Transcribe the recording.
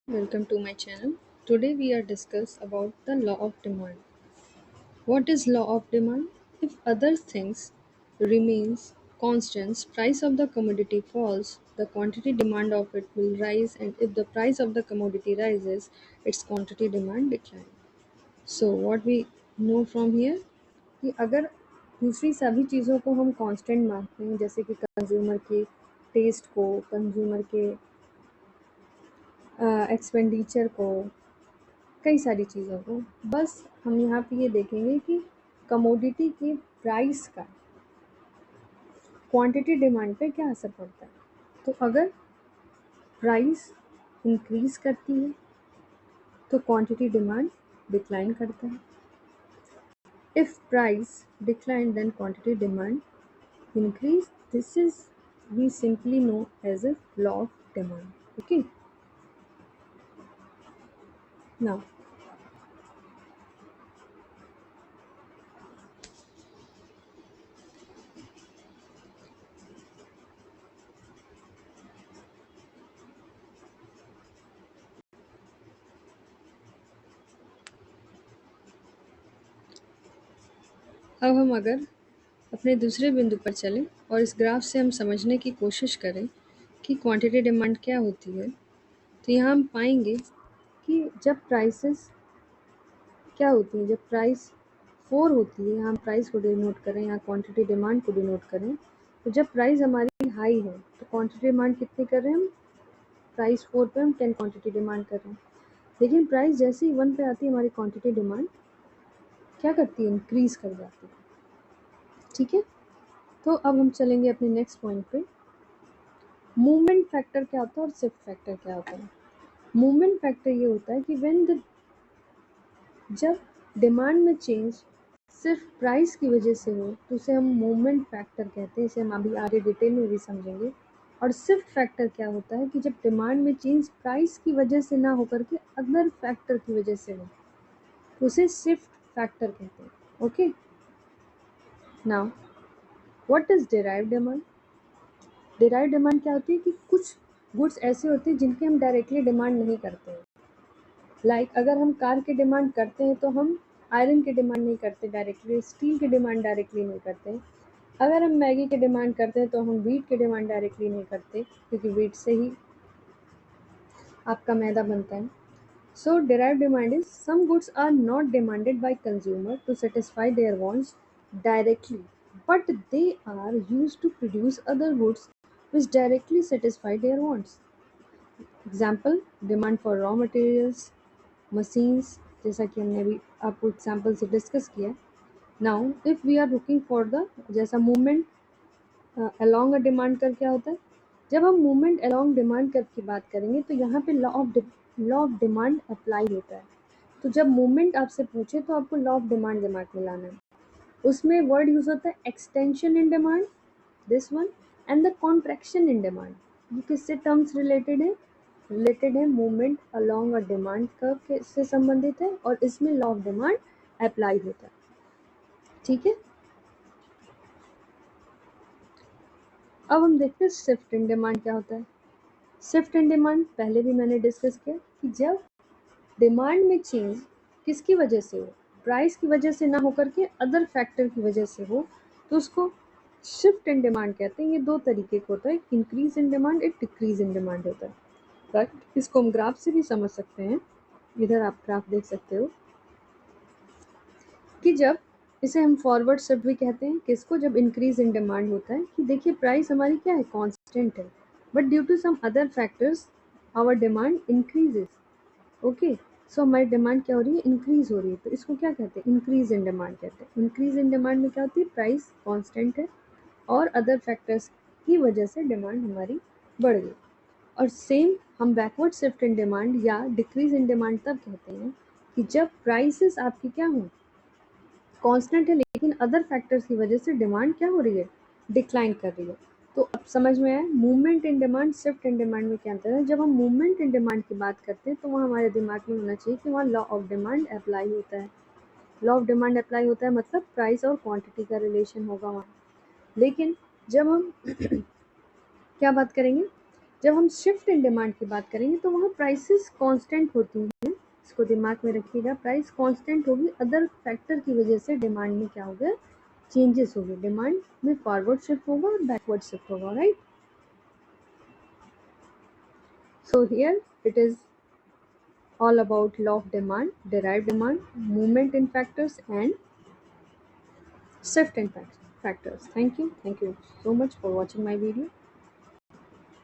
Welcome to my channel. Today we are discuss about the law of demand. What is law of demand? If other things remains constant, price of the commodity falls, the quantity demand of it will rise, and if the price of the commodity rises, its quantity demand decline. So what we know from here कि अगर दूसरी सभी चीज़ों को हम constant मानते हैं जैसे कि कंज्यूमर के टेस्ट को, कंज्यूमर के एक्सपेंडिचर को, कई सारी चीज़ों को, बस हम यहाँ पे ये देखेंगे कि कमोडिटी के प्राइस का क्वांटिटी डिमांड पे क्या असर पड़ता है। तो अगर प्राइस इंक्रीज करती है तो क्वांटिटी डिमांड डिक्लाइन करता है। If price decline then quantity demand increase. This is we simply know as a law of demand. Okay. Now अब हम अगर अपने दूसरे बिंदु पर चलें और इस ग्राफ से हम समझने की कोशिश करें कि क्वांटिटी डिमांड क्या होती है, तो यहाँ हम पाएंगे कि जब प्राइसेस क्या होती है, जब प्राइस 4 होती है, हम प्राइस को डिनोट करें या क्वांटिटी डिमांड को डिनोट करें, तो जब प्राइस हमारी हाई है तो क्वांटिटी डिमांड कितनी कर रहे हैं हम, प्राइस 4 पे हम 10 क्वांटिटी डिमांड कर रहे हैं। लेकिन प्राइस जैसे ही 1 पे आती है हमारी क्वांटिटी डिमांड क्या करती है, इंक्रीज कर जाती है। ठीक है, तो अब हम चलेंगे अपने नेक्स्ट पॉइंट पे। मूवमेंट फैक्टर क्या होता है और शिफ्ट फैक्टर क्या होता है। मूवमेंट फैक्टर ये होता है कि जब डिमांड में चेंज सिर्फ प्राइस की वजह से हो तो उसे हम मूवमेंट फैक्टर कहते हैं। इसे हम अभी आगे डिटेल में भी समझेंगे। और शिफ्ट फैक्टर क्या होता है कि जब डिमांड में चेंज प्राइस की वजह से ना होकर के अदर फैक्टर की वजह से हो तो उसे शिफ्ट फैक्टर कहते हैं। Okay, now what is derived demand. Derived demand क्या होती है कि कुछ गुड्स ऐसे होते हैं जिनकी हम डायरेक्टली डिमांड नहीं करते हैं। अगर हम कार की डिमांड करते हैं तो हम आयरन की डिमांड नहीं करते डायरेक्टली, स्टील की डिमांड डायरेक्टली नहीं करते। अगर हम मैगी की डिमांड करते हैं तो हम व्हीट की डिमांड डायरेक्टली नहीं करते क्योंकि व्हीट से ही आपका मैदा बनता है। So derived demand is some goods are not demanded by consumer to satisfy their wants directly, but they are used to produce other goods which directly satisfy their wants. Example, demand for raw materials, machines, जैसा कि हमने अभी आपको example से discuss किया। Now if we are looking for the जैसा movement along a demand curve क्या होता है, जब हम मूवमेंट अलोंग डिमांड कर की बात करेंगे तो यहाँ पे लॉ ऑफ डिमांड अप्लाई होता है। तो जब मूवमेंट आपसे पूछे तो आपको लॉ ऑफ डिमांड दिमाग में लाना है। उसमें वर्ड यूज होता है extension in demand, this one, and the contraction in demand. ये किससे टर्म्स रिलेटेड है movement along a demand curve से संबंधित है और इसमें लॉ ऑफ डिमांड अप्लाई होता है। ठीक है, अब हम देखते हैं शिफ्ट इन डिमांड क्या होता है। शिफ्ट इन डिमांड पहले भी मैंने डिस्कस किया कि जब डिमांड में चेंज किसकी वजह से हो, प्राइस की वजह से ना होकर के अदर फैक्टर की वजह से हो तो उसको शिफ्ट इन डिमांड कहते हैं। ये दो तरीके का होता है, इंक्रीज इन डिमांड, एक डिक्रीज इन डिमांड होता है। बट इसको हम ग्राफ से भी समझ सकते हैं। इधर आप ग्राफ देख सकते हो कि जब इसे हम फॉरवर्ड शिफ्ट भी कहते हैं किसको, जब इंक्रीज इन डिमांड होता है कि देखिए प्राइस हमारी क्या है, कांस्टेंट है, but due to some other factors our demand increases. Okay, so हमारी डिमांड क्या हो रही है, इंक्रीज हो रही है, तो इसको क्या कहते हैं, इंक्रीज इन डिमांड कहते हैं। इंक्रीज इन डिमांड में क्या होती है, प्राइस कांस्टेंट है और अदर फैक्टर्स की वजह से डिमांड हमारी बढ़ गई। और सेम हम बैकवर्ड शिफ्ट इन डिमांड या डिक्रीज इन डिमांड तब कहते हैं कि जब प्राइसेस आपकी क्या हो, कांस्टेंट है लेकिन अदर फैक्टर्स की वजह से डिमांड क्या हो रही है, डिक्लाइन कर रही है। तो अब समझ में आया movement in demand shift in demand में क्या अंतर है। जब हम मूवमेंट इन डिमांड की बात करते हैं तो वहाँ हमारे दिमाग में होना चाहिए कि वहाँ लॉ ऑफ डिमांड अप्लाई होता है। लॉ ऑफ डिमांड अप्लाई होता है मतलब प्राइस और क्वांटिटी का रिलेशन होगा वहाँ। लेकिन जब हम क्या बात करेंगे, जब हम शिफ्ट इन डिमांड की बात करेंगे तो वहाँ प्राइसेस कांस्टेंट होती हैं, इसको दिमाग में रखिएगा, प्राइस कांस्टेंट होगी, अदर फैक्टर की वजह से डिमांड में क्या होगा, चेंजेस होंगे, डिमांड में फॉरवर्ड शिफ्ट होगा और बैकवर्ड शिफ्ट होगा, right. So here it is all about law of demand, derived demand, movement in factors, and shift in factors. Thank you so much for watching my video.